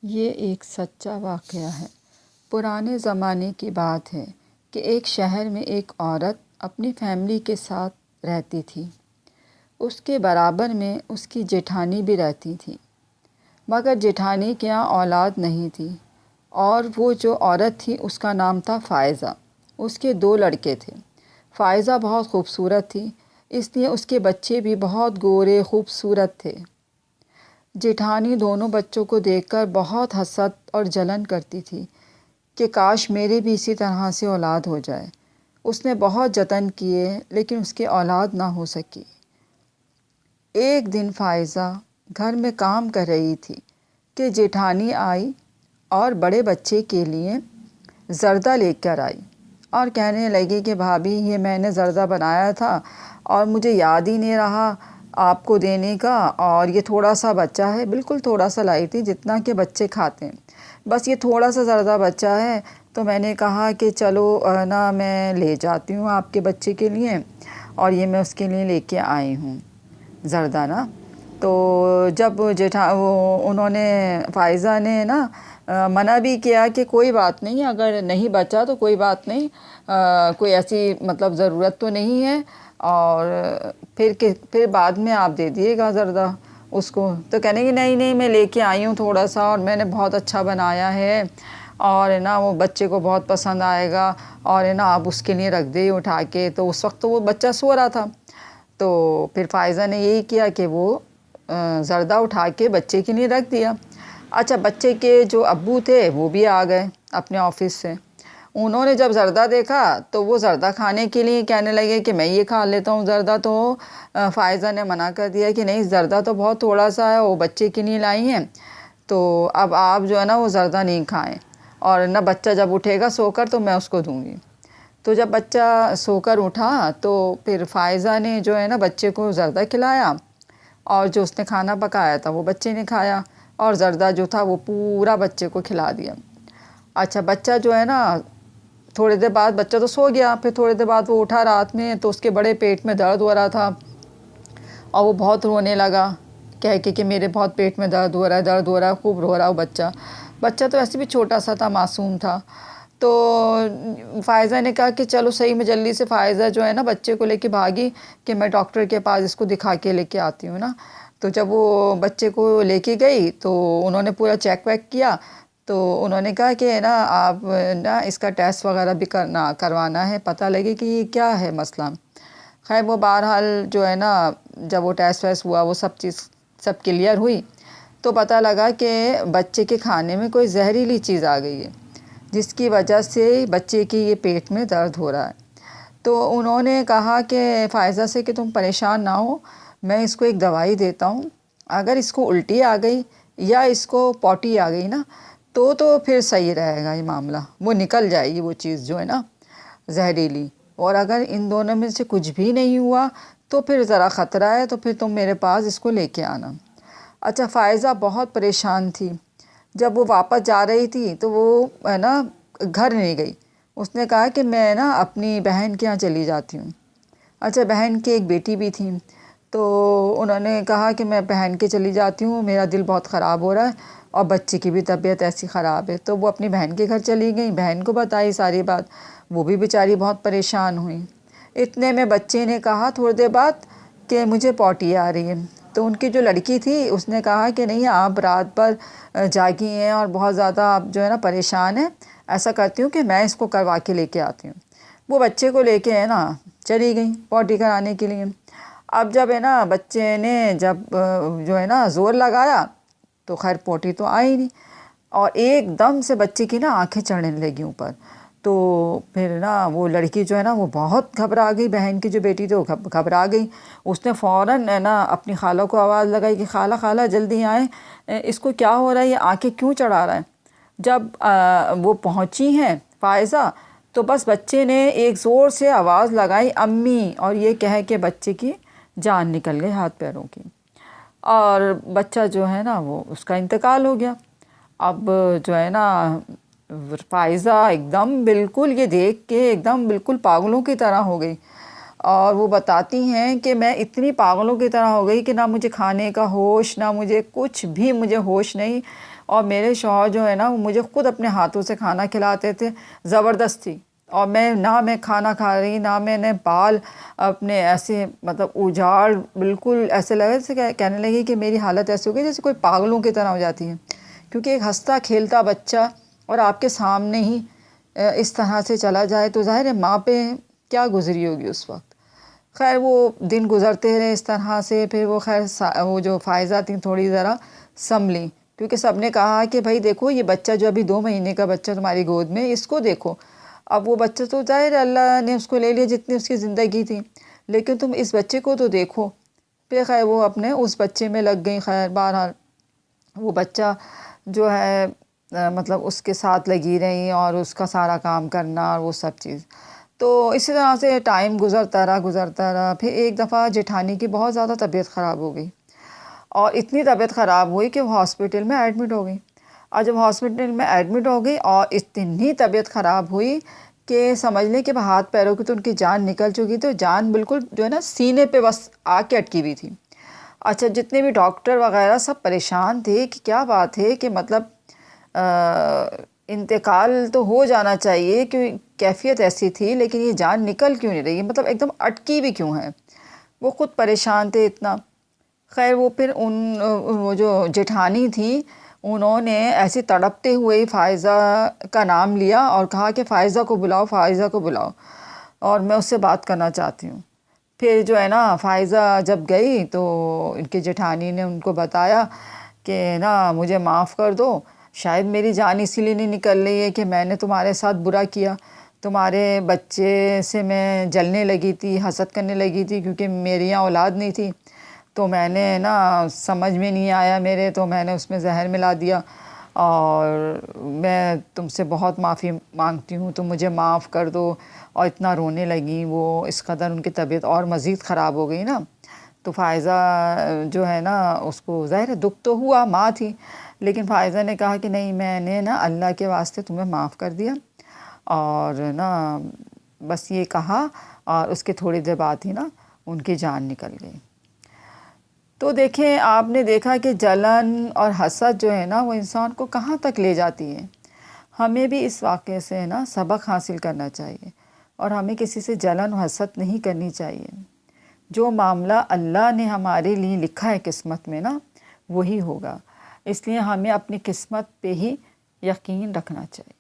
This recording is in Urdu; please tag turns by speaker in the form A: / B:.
A: یہ ایک سچا واقعہ ہے۔ پرانے زمانے کی بات ہے کہ ایک شہر میں ایک عورت اپنی فیملی کے ساتھ رہتی تھی۔ اس کے برابر میں اس کی جیٹھانی بھی رہتی تھی، مگر جیٹھانی کے یہاں اولاد نہیں تھی، اور وہ جو عورت تھی اس کا نام تھا فائزہ۔ اس کے 2 لڑکے تھے۔ فائزہ بہت خوبصورت تھی، اس لیے اس کے بچے بھی بہت گورے خوبصورت تھے۔ جیٹھانی دونوں بچوں کو دیکھ کر بہت حسد اور جلن کرتی تھی کہ کاش میرے بھی اسی طرح سے اولاد ہو جائے۔ اس نے بہت جتن کیے لیکن اس کی اولاد نہ ہو سکی۔ ایک دن فائزہ گھر میں کام کر رہی تھی کہ جیٹھانی آئی اور بڑے بچے کے لیے زردہ لے کر آئی اور کہنے لگی کہ بھابھی یہ میں نے زردہ بنایا تھا اور مجھے یاد ہی نہیں رہا آپ کو دینے کا، اور یہ تھوڑا سا بچا ہے، بالکل تھوڑا سا لائی تھی جتنا کہ بچے کھاتے ہیں، بس یہ تھوڑا سا زردہ بچا ہے، تو میں نے کہا کہ چلو نا میں لے جاتی ہوں آپ کے بچے کے لیے، اور یہ میں اس کے لیے لے کے آئی ہوں زردہ نا۔ تو جب انہوں نے فائزہ نے نا منع بھی کیا کہ کوئی بات نہیں، اگر نہیں بچا تو کوئی بات نہیں، کوئی ایسی مطلب ضرورت تو نہیں ہے، اور پھر بعد میں آپ دے دیے گا زردہ اس کو، تو کہنے کہ نہیں میں لے کے آئی ہوں تھوڑا سا، اور میں نے بہت اچھا بنایا ہے، اور نا وہ بچے کو بہت پسند آئے گا، اور نا آپ اس کے لیے رکھ دے اٹھا کے۔ تو اس وقت تو وہ بچہ سو رہا تھا، تو پھر فائزہ نے یہی کیا کہ وہ زردہ اٹھا کے بچے کے لیے رکھ دیا۔ اچھا، بچے کے جو ابو تھے وہ بھی آ گئے اپنے آفس سے۔ انہوں نے جب زردہ دیکھا تو وہ زردہ کھانے کے لیے کہنے لگے کہ میں یہ کھا لیتا ہوں زردہ، تو فائزہ نے منع کر دیا کہ نہیں، زردہ تو بہت تھوڑا سا ہے، وہ بچے کے لیے لائی ہیں، تو اب آپ جو ہے نا وہ زردہ نہیں کھائیں، اور نہ بچہ جب اٹھے گا سو کر تو میں اس کو دوں گی۔ تو جب بچہ سو کر اٹھا تو پھر فائزہ نے جو ہے نا بچے کو زردہ کھلایا، اور جو اس نے کھانا پکایا تھا وہ بچے نے کھایا، اور زردہ جو تھا وہ پورا بچے کو کھلا دیا۔ اچھا، بچہ جو ہے نا تھوڑی دیر بعد بچہ تو سو گیا، پھر تھوڑی دیر بعد وہ اٹھا رات میں، تو اس کے بڑے پیٹ میں درد ہو رہا تھا، اور وہ بہت رونے لگا کہہ کے کہ میرے بہت پیٹ میں درد ہو رہا ہے، خوب رو رہا وہ بچہ تو ایسے بھی چھوٹا سا تھا، معصوم تھا۔ تو فائزہ نے کہا کہ چلو صحیح، میں جلدی سے فائزہ جو ہے نا بچے کو لے کے بھاگی کہ میں ڈاکٹر کے پاس اس کو دکھا کے لے کے آتی ہوں نا۔ تو جب وہ بچے کو لے کے گئی تو انہوں نے پورا چیک ویک کیا، تو انہوں نے کہا کہ نا آپ نا اس کا ٹیسٹ وغیرہ بھی کروانا ہے، پتہ لگے کہ یہ کیا ہے مسئلہ۔ خیر وہ بہرحال جو ہے نا جب وہ ٹیسٹ ویسٹ ہوا، وہ سب کلیئر ہوئی، تو پتہ لگا کہ بچے کے کھانے میں کوئی زہریلی چیز آ گئی ہے، جس کی وجہ سے بچے کی یہ پیٹ میں درد ہو رہا ہے۔ تو انہوں نے کہا کہ فائزہ سے کہ تم پریشان نہ ہو، میں اس کو ایک دوائی دیتا ہوں، اگر اس کو الٹی آ گئی یا اس کو پوٹی آ گئی نا تو پھر صحیح رہے گا یہ معاملہ، وہ نکل جائے گی وہ چیز جو ہے نا زہریلی، اور اگر ان دونوں میں سے کچھ بھی نہیں ہوا تو پھر ذرا خطرہ ہے، تو پھر تم میرے پاس اس کو لے کے آنا۔ اچھا، فائزہ بہت پریشان تھی۔ جب وہ واپس جا رہی تھی تو وہ ہے نا گھر نہیں گئی، اس نے کہا کہ میں نا اپنی بہن کے یہاں چلی جاتی ہوں۔ اچھا، بہن کی ایک بیٹی بھی تھی، تو انہوں نے کہا کہ میں بہن کے چلی جاتی ہوں، میرا دل بہت خراب ہو رہا ہے، اور بچے کی بھی طبیعت ایسی خراب ہے۔ تو وہ اپنی بہن کے گھر چلی گئیں، بہن کو بتائی ساری بات، وہ بھی بیچاری بہت پریشان ہوئی۔ اتنے میں بچے نے کہا تھوڑی دیر بعد کہ مجھے پوٹی آ رہی ہے، تو ان کی جو لڑکی تھی اس نے کہا کہ نہیں، آپ رات بھر جاگی ہیں اور بہت زیادہ آپ جو ہے نا پریشان ہیں، ایسا کرتی ہوں کہ میں اس کو کروا کے لے کے آتی ہوں۔ وہ بچے کو لے کے ہے نا چلی گئیں پوٹی کرانے کے لیے۔ اب جب ہے نا بچے نے جب جو ہے نا زور لگایا تو خیر پوٹی تو آئی نہیں، اور ایک دم سے بچے کی نا آنکھیں چڑھنے لگی اوپر۔ تو پھر نا وہ لڑکی جو ہے نا وہ بہت گھبرا گئی، بہن کی جو بیٹی تھی وہ گھبرا گئی، اس نے فوراً ہے نا اپنی خالہ کو آواز لگائی کہ خالہ جلدی آئیں، اس کو کیا ہو رہا ہے، یہ آنکھیں کیوں چڑھا رہا ہے۔ جب وہ پہنچی ہیں فائزہ تو بس بچے نے ایک زور سے آواز لگائی امی، اور یہ کہہ کے بچے کی جان نکل گئی ہاتھ پیروں کی، اور بچہ جو ہے نا وہ اس کا انتقال ہو گیا۔ اب جو ہے نا فائزہ ایک دم بالکل یہ دیکھ کے ایک دم بالکل پاگلوں کی طرح ہو گئی، اور وہ بتاتی ہیں کہ میں اتنی پاگلوں کی طرح ہو گئی کہ نہ مجھے کھانے کا ہوش، نہ مجھے کچھ بھی، مجھے ہوش نہیں، اور میرے شوہر جو ہے نا وہ مجھے خود اپنے ہاتھوں سے کھانا کھلاتے تھے زبردستی، اور میں کھانا کھا رہی، نہ میں نے بال اپنے ایسے مطلب اجاڑ، بالکل ایسے لگے جیسے کہنے لگی کہ میری حالت ایسی ہو گئی جیسے کوئی پاگلوں کی طرح ہو جاتی ہے، کیونکہ ایک ہنستا کھیلتا بچہ اور آپ کے سامنے ہی اس طرح سے چلا جائے تو ظاہر ہے ماں پہ کیا گزری ہوگی اس وقت۔ خیر وہ دن گزرتے رہے اس طرح سے، پھر وہ خیر وہ جو فائزہ تھیں تھوڑی ذرا سنبھلی، کیونکہ سب نے کہا کہ بھائی دیکھو یہ بچہ جو ابھی 2 مہینے کا بچہ تمہاری گود میں، اس کو دیکھو۔ اب وہ بچہ تو ظاہر ہے اللہ نے اس کو لے لیا جتنی اس کی زندگی تھی، لیکن تم اس بچے کو تو دیکھو۔ پھر خیر وہ اپنے اس بچے میں لگ گئیں، خیر بہرحال وہ بچہ جو ہے مطلب اس کے ساتھ لگی رہیں اور اس کا سارا کام کرنا اور وہ سب چیز۔ تو اسی طرح سے ٹائم گزرتا رہا۔ پھر ایک دفعہ جیٹھانی کی بہت زیادہ طبیعت خراب ہو گئی، اور اتنی طبیعت خراب ہوئی کہ وہ ہاسپٹل میں ایڈمٹ ہو گئی۔ اور جب ہاسپٹل میں ایڈمٹ ہو گئی اور اتنی طبیعت خراب ہوئی کہ سمجھ لیں کہ ہاتھ پیروں کی تو ان کی جان نکل چکی تھی، جان بالکل جو ہے نا سینے پہ بس آ کے اٹکی ہوئی تھی۔ اچھا جتنے بھی ڈاکٹر وغیرہ سب پریشان تھے کہ کیا بات ہے کہ مطلب انتقال تو ہو جانا چاہیے، کہ کیفیت ایسی تھی لیکن یہ جان نکل کیوں نہیں رہی، مطلب ایک دم اٹکی بھی کیوں ہے، وہ خود پریشان تھے اتنا۔ خیر وہ پھر وہ جو جیٹھانی تھیں انہوں نے ایسی تڑپتے ہوئے فائزہ کا نام لیا اور کہا کہ فائزہ کو بلاؤ، فائزہ کو بلاؤ، اور میں اس سے بات کرنا چاہتی ہوں۔ پھر جو ہے نا فائزہ جب گئی تو ان کی جیٹھانی نے ان کو بتایا کہ نا مجھے معاف کر دو، شاید میری جان اسی لیے نہیں نکل رہی ہے کہ میں نے تمہارے ساتھ برا کیا، تمہارے بچے سے میں جلنے لگی تھی، حسد کرنے لگی تھی، کیونکہ میری یہاں اولاد نہیں تھی، تو میں نے نا سمجھ میں نہیں آیا میرے، تو میں نے اس میں زہر ملا دیا، اور میں تم سے بہت معافی مانگتی ہوں، تم مجھے معاف کر دو۔ اور اتنا رونے لگیں وہ، اس قدر ان کی طبیعت اور مزید خراب ہو گئی نا۔ تو فائزہ جو ہے نا اس کو ظاہر ہے دکھ تو ہوا، ماں تھی، لیکن فائزہ نے کہا کہ نہیں میں نے نا اللہ کے واسطے تمہیں معاف کر دیا، اور نا بس یہ کہا، اور اس کے تھوڑی دیر بعد ہی نا ان کی جان نکل گئی۔ تو دیکھیں آپ نے دیکھا کہ جلن اور حسد جو ہے نا وہ انسان کو کہاں تک لے جاتی ہے۔ ہمیں بھی اس واقعے سے نا سبق حاصل کرنا چاہیے، اور ہمیں کسی سے جلن و حسد نہیں کرنی چاہیے۔ جو معاملہ اللہ نے ہمارے لیے لکھا ہے قسمت میں نا وہی ہوگا، اس لیے ہمیں اپنی قسمت پہ ہی یقین رکھنا چاہیے۔